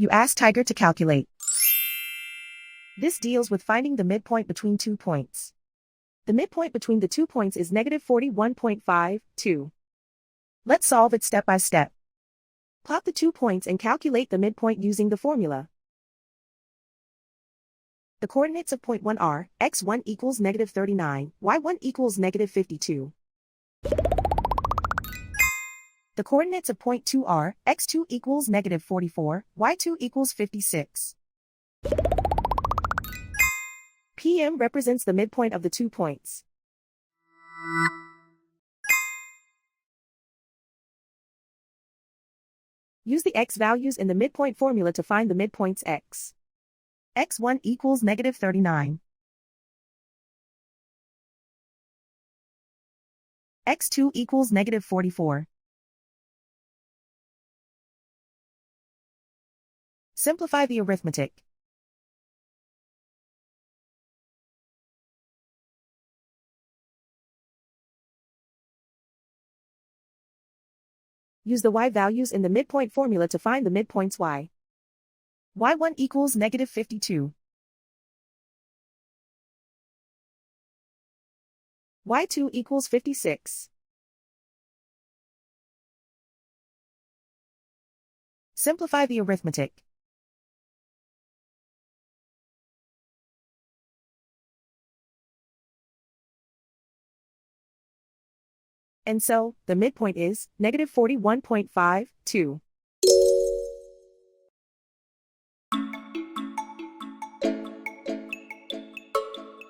You ask Tiger to calculate. This deals with finding the midpoint between 2 points. The midpoint between the 2 points is negative 41.52. Let's solve it step by step. Plot the 2 points and calculate the midpoint using the formula. The coordinates of point 1 are, x1 equals negative 39, y1 equals negative 52. The coordinates of point 2 are, x2 equals negative 44, y2 equals 56. PM represents the midpoint of the 2 points. Use the x values in the midpoint formula to find the midpoints x. x1 equals negative 39. x2 equals negative 44. Simplify the arithmetic. Use the y values in the midpoint formula to find the midpoints y. y1 equals negative 52. y2 equals 56. Simplify the arithmetic. And so, the midpoint is negative 41.52.